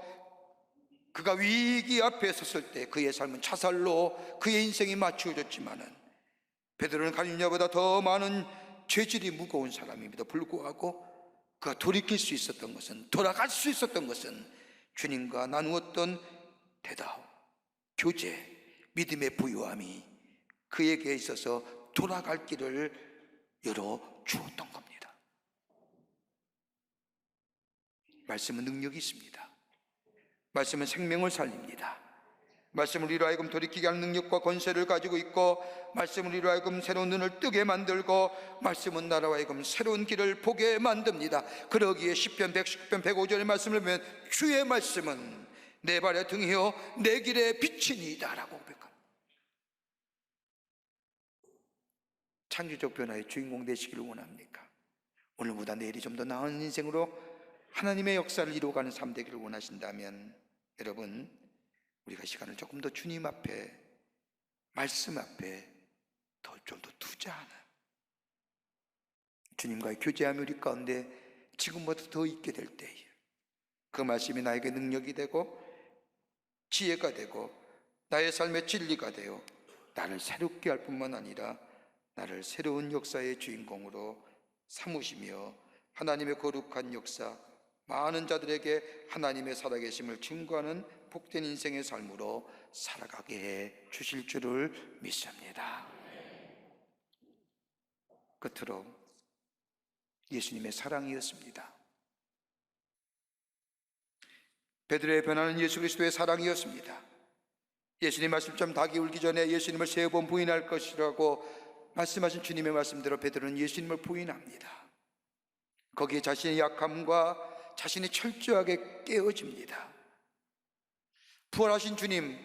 그가 위기 앞에 섰을 때 그의 삶은 차살로 그의 인생이 맞추어졌지만은 베드로는 가룟유다보다 더 많은 죄질이 무거운 사람입니다. 불구하고 그가 돌이킬 수 있었던 것은, 돌아갈 수 있었던 것은 주님과 나누었던 대답, 교제, 믿음의 부유함이 그에게 있어서 돌아갈 길을 열어주었던 겁니다. 말씀은 능력이 있습니다. 말씀은 생명을 살립니다. 말씀을 이로 하여금 돌이키게 하는 능력과 권세를 가지고 있고 말씀을 이로 하여금 새로운 눈을 뜨게 만들고 말씀은 나라와 하여금 새로운 길을 보게 만듭니다. 그러기에 시편 119편 105절의 말씀을 보면 주의 말씀은 내 발의 등이요 내 길의 빛이니이다 라고 고백합니다. 창조적 변화의 주인공 되시기를 원합니까? 오늘보다 내일이 좀 더 나은 인생으로 하나님의 역사를 이루어가는 삶 되기를 원하신다면 여러분 우리가 시간을 조금 더 주님 앞에 말씀 앞에 좀 더 투자하는 주님과의 교제함이 우리 가운데 지금보다 더 있게 될 때에 그 말씀이 나에게 능력이 되고 지혜가 되고 나의 삶의 진리가 되어 나를 새롭게 할 뿐만 아니라 나를 새로운 역사의 주인공으로 삼으시며 하나님의 거룩한 역사, 많은 자들에게 하나님의 살아계심을 증거하는 복된 인생의 삶으로 살아가게 해 주실 줄을 믿습니다. 끝으로 예수님의 사랑이었습니다. 베드로의 변화는 예수 그리스도의 사랑이었습니다. 예수님 말씀처럼 닭이 울기 전에 예수님을 3번 부인할 것이라고 말씀하신 주님의 말씀대로 베드로는 예수님을 부인합니다. 거기에 자신의 약함과 자신이 철저하게 깨어집니다. 부활하신 주님,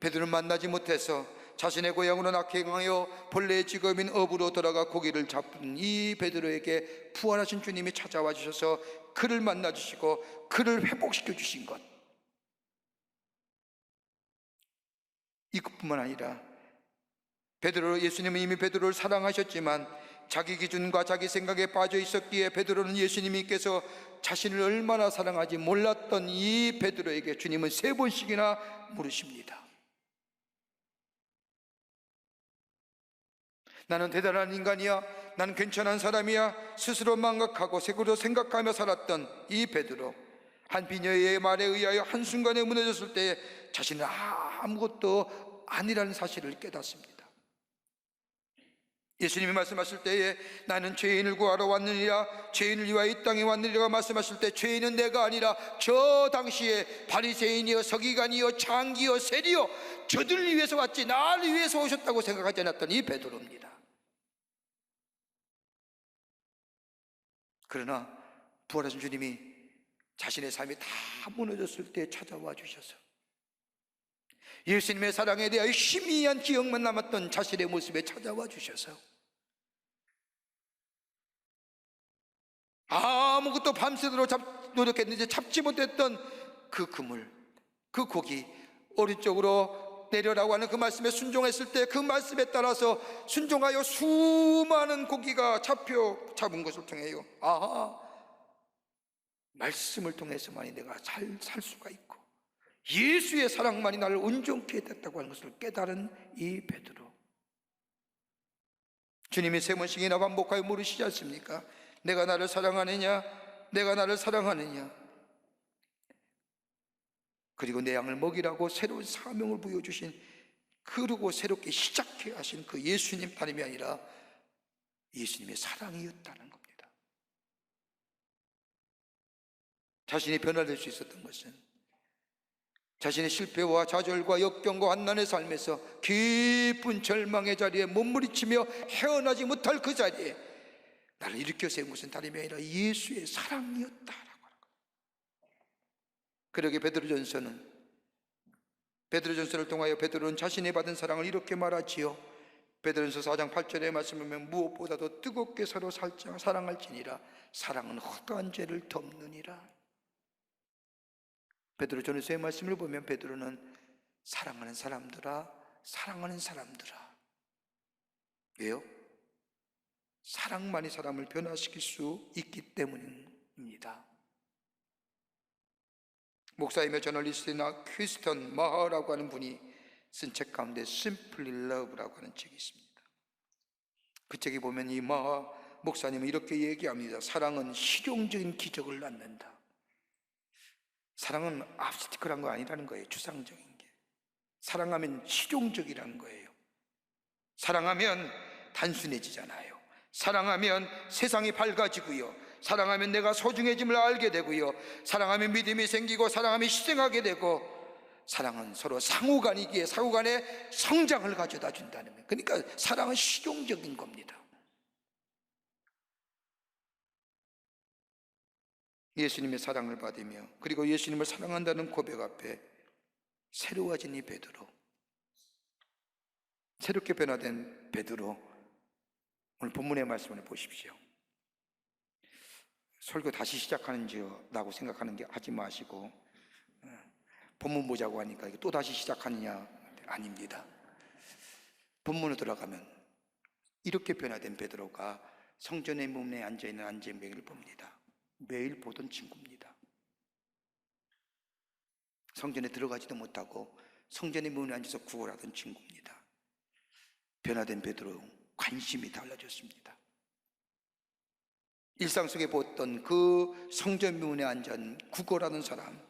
베드로는 만나지 못해서 자신의 고향으로 낙행하여 본래의 직업인 어부로 돌아가 고기를 잡은 이 베드로에게 부활하신 주님이 찾아와 주셔서 그를 만나 주시고 그를 회복시켜 주신 것, 이것뿐만 아니라 예수님은 이미 베드로를 사랑하셨지만 자기 기준과 자기 생각에 빠져 있었기에 베드로는 예수님께서 자신을 얼마나 사랑하지 몰랐던 이 베드로에게 주님은 3번씩이나 물으십니다. 나는 대단한 인간이야, 나는 괜찮은 사람이야, 스스로 망각하고 색으로 생각하며 살았던 이 베드로, 한 비녀의 말에 의하여 한순간에 무너졌을 때 자신은 아무것도 아니라는 사실을 깨닫습니다. 예수님이 말씀하실 때에 나는 죄인을 구하러 왔느니라, 죄인을 위하여 이 땅에 왔느니라 말씀하실 때 죄인은 내가 아니라 저 당시에 바리새인이여 서기관이여 창기여 세리여 저들을 위해서 왔지 나를 위해서 오셨다고 생각하지 않았던 이 베드로입니다. 그러나 부활하신 주님이 자신의 삶이 다 무너졌을 때 찾아와 주셔서 예수님의 사랑에 대하여 희미한 기억만 남았던 자신의 모습에 찾아와 주셔서 아무것도 밤새도록 노력했는데 잡지 못했던 그 그물, 그 고기, 오른쪽으로 내려라고 하는 그 말씀에 순종했을 때 그 말씀에 따라서 순종하여 수많은 고기가 잡은 것을 통해요, 말씀을 통해서만이 내가 살 수가 있고 예수의 사랑만이 나를 온전케 했다고 하는 것을 깨달은 이 베드로, 주님이 3번씩이나 반복하여 물으시지 않습니까? 내가 나를 사랑하느냐, 내가 나를 사랑하느냐. 그리고 내 양을 먹이라고 새로운 사명을 부여주신, 그리고 새롭게 시작해 하신 그 예수님 다름이 아니라 예수님의 사랑이었다는 겁니다. 자신이 변화될 수 있었던 것은 자신의 실패와 좌절과 역경과 환난의 삶에서 깊은 절망의 자리에 몸부림치며 헤어나지 못할 그 자리에 나를 일으켜 세운 것은 다름이 아니라 예수의 사랑이었다라고 하는 거예요. 그러게 베드로전서를 통하여 베드로는 자신이 받은 사랑을 이렇게 말하지요. 베드로전서 4장 8절의 말씀을 보면 무엇보다도 뜨겁게 서로 사랑할지니라 사랑은 허다한 죄를 덮느니라. 베드로전서의 말씀을 보면 베드로는 사랑하는 사람들아, 사랑하는 사람들아. 왜요? 사랑만이 사람을 변화시킬 수 있기 때문입니다. 목사이며 저널리스트나 퀴스턴 마하라고 하는 분이 쓴 책 가운데 Simply Love라고 하는 책이 있습니다. 그 책에 보면 이 마하 목사님은 이렇게 얘기합니다. 사랑은 실용적인 기적을 낳는다. 사랑은 압스티클한 거 아니라는 거예요. 추상적인 게. 사랑하면 실용적이라는 거예요. 사랑하면 단순해지잖아요. 사랑하면 세상이 밝아지고요, 사랑하면 내가 소중해짐을 알게 되고요, 사랑하면 믿음이 생기고 사랑하면 희생하게 되고, 사랑은 서로 상호간이기에 상호간의 성장을 가져다 준다는 거예요. 그러니까 사랑은 실용적인 겁니다. 예수님의 사랑을 받으며 그리고 예수님을 사랑한다는 고백 앞에 새로워진 이 베드로, 새롭게 변화된 베드로, 오늘 본문의 말씀을 보십시오. 설교 다시 시작하는지요? 라고 생각하는 게 하지 마시고 본문 보자고 하니까 또 다시 시작하느냐? 아닙니다. 본문으로 들어가면 이렇게 변화된 베드로가 성전의 문에 앉아있는 안진뱅이를 봅니다. 매일 보던 친구입니다. 성전에 들어가지도 못하고 성전의 문에 앉아서 구걸하던 친구입니다. 변화된 베드로 관심이 달라졌습니다. 일상 속에 보던 그 성전 문에 앉은 구걸하는 사람,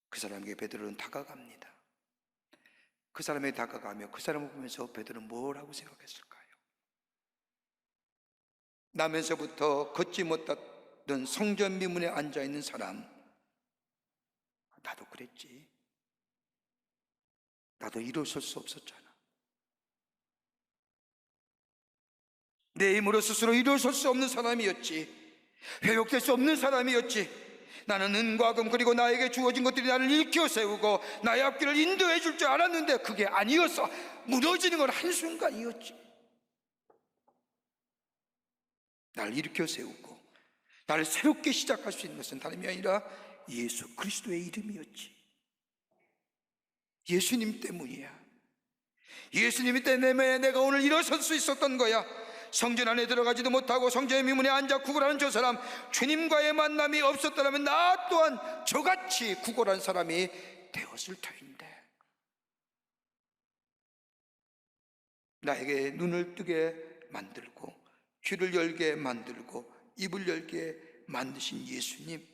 그 사람에게 베드로는 다가갑니다. 그 사람에게 다가가며 그 사람을 보면서 베드로는 뭐라고 생각했을까요? 나면서부터 걷지 못했던 성전 미문에 앉아있는 사람, 나도 그랬지. 나도 일어설 수 없었잖아. 내 힘으로 스스로 일어설 수 없는 사람이었지. 회복될 수 없는 사람이었지. 나는 은과 금 그리고 나에게 주어진 것들이 나를 일으켜 세우고 나의 앞길을 인도해 줄 줄 알았는데 그게 아니었어. 무너지는 건 한순간이었지. 나를 일으켜 세우고 나를 새롭게 시작할 수 있는 것은 다름이 아니라 예수 그리스도의 이름이었지. 예수님 때문이야. 예수님 때문에 내가 오늘 일어설 수 있었던 거야. 성전 안에 들어가지도 못하고 성전의 미문에 앉아 구걸하는 저 사람, 주님과의 만남이 없었더라면 나 또한 저같이 구걸한 사람이 되었을 터인데, 나에게 눈을 뜨게 만들고 귀를 열게 만들고 입을 열게 만드신 예수님,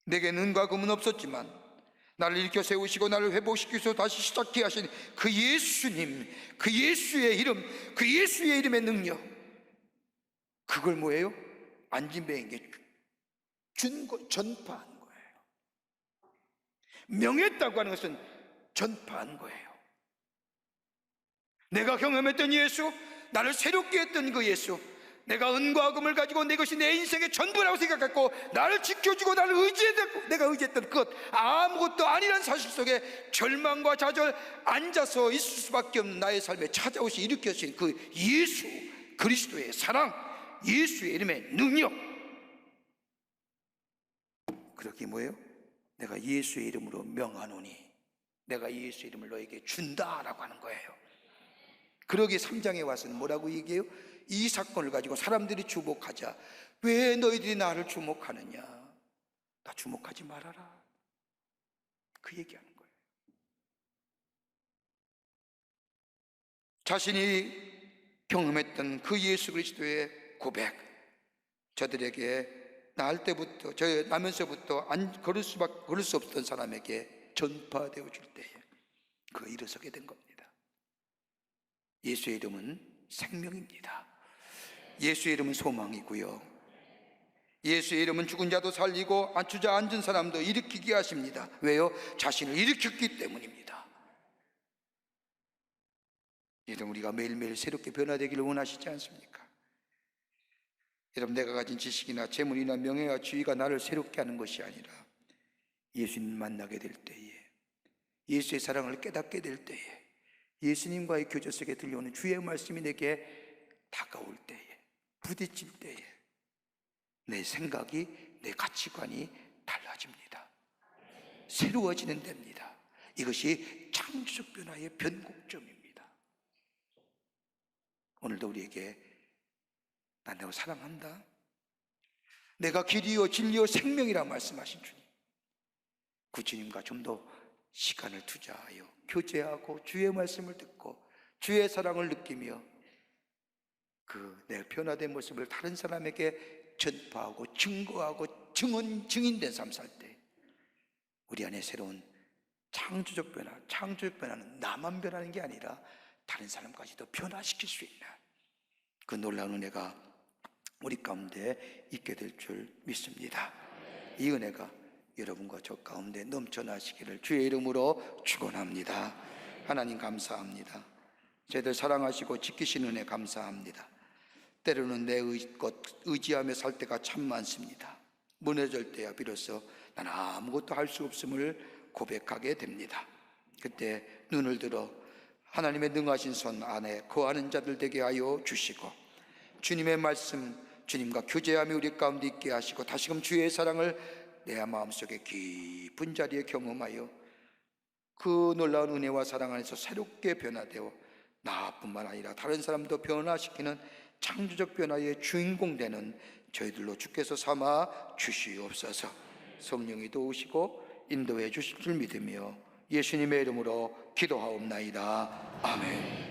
내게 눈과 금은 없었지만 나를 일으켜 세우시고 나를 회복시키셔서 다시 시작케 하신 그 예수님, 그 예수의 이름, 그 예수의 이름의 능력, 그걸 뭐예요? 안진뱅에게 전파한 거예요. 명했다고 하는 것은 전파한 거예요. 내가 경험했던 예수, 나를 새롭게 했던 그 예수, 내가 은과 금을 가지고 내 것이 내 인생의 전부라고 생각했고 나를 지켜주고 나를 의지했고 내가 의지했던 그것 아무것도 아니란 사실 속에 절망과 좌절 앉아서 있을 수밖에 없는 나의 삶에 찾아오시 일으켜주신 그 예수 그리스도의 사랑, 예수의 이름의 능력, 그렇게 뭐예요? 내가 예수의 이름으로 명하노니 내가 예수의 이름을 너에게 준다라고 하는 거예요. 그러기 3장에 와서는 뭐라고 얘기해요? 이 사건을 가지고 사람들이 주목하자. 왜 너희들이 나를 주목하느냐? 나 주목하지 말아라. 그 얘기하는 거예요. 자신이 경험했던 그 예수 그리스도의 고백, 저들에게 낳을 때부터, 나면서부터 걸을 수 없던 사람에게 전파되어 줄 때에 그가 일어서게 된 겁니다. 예수의 이름은 생명입니다. 예수의 이름은 소망이고요, 예수의 이름은 죽은 자도 살리고 주저앉은 사람도 일으키게 하십니다. 왜요? 자신을 일으켰기 때문입니다. 여러분, 우리가 매일매일 새롭게 변화되기를 원하시지 않습니까? 여러분, 내가 가진 지식이나 재물이나 명예와 지위가 나를 새롭게 하는 것이 아니라 예수님 만나게 될 때에, 예수의 사랑을 깨닫게 될 때에, 예수님과의 교제 속에 들려오는 주의 말씀이 내게 다가올 때에, 부딪힐 때에 내 생각이, 내 가치관이 달라집니다. 새로워지는 데입니다. 이것이 창조적 변화의 변곡점입니다. 오늘도 우리에게 난 너를 사랑한다, 내가 길이요 진리요 생명이라 말씀하신 주님, 그 주님과 좀 더 시간을 투자하여 교제하고 주의 말씀을 듣고 주의 사랑을 느끼며 그 내 변화된 모습을 다른 사람에게 전파하고 증거하고 증인된 삶 살 때 우리 안에 새로운 창조적 변화는 나만 변하는 게 아니라 다른 사람까지도 변화시킬 수 있는 그 놀라운 은혜가 우리 가운데 있게 될 줄 믿습니다. 이 은혜가 여러분과 저 가운데 넘쳐나시기를 주의 이름으로 축원합니다. 하나님 감사합니다. 저희들 사랑하시고 지키시는 은혜 감사합니다. 때로는 내 것 의지하며 살 때가 참 많습니다. 무너질 때야 비로소 나는 아무것도 할 수 없음을 고백하게 됩니다. 그때 눈을 들어 하나님의 능하신 손 안에 거하는 자들 되게 하여 주시고, 주님의 말씀, 주님과 교제하며 우리 가운데 있게 하시고, 다시금 주의 사랑을 내 마음속에 깊은 자리에 경험하여 그 놀라운 은혜와 사랑 안에서 새롭게 변화되어 나뿐만 아니라 다른 사람도 변화시키는 창조적 변화의 주인공 되는 저희들로 주께서 삼아 주시옵소서. 성령이 도우시고 인도해 주실 줄 믿으며 예수님의 이름으로 기도하옵나이다. 아멘.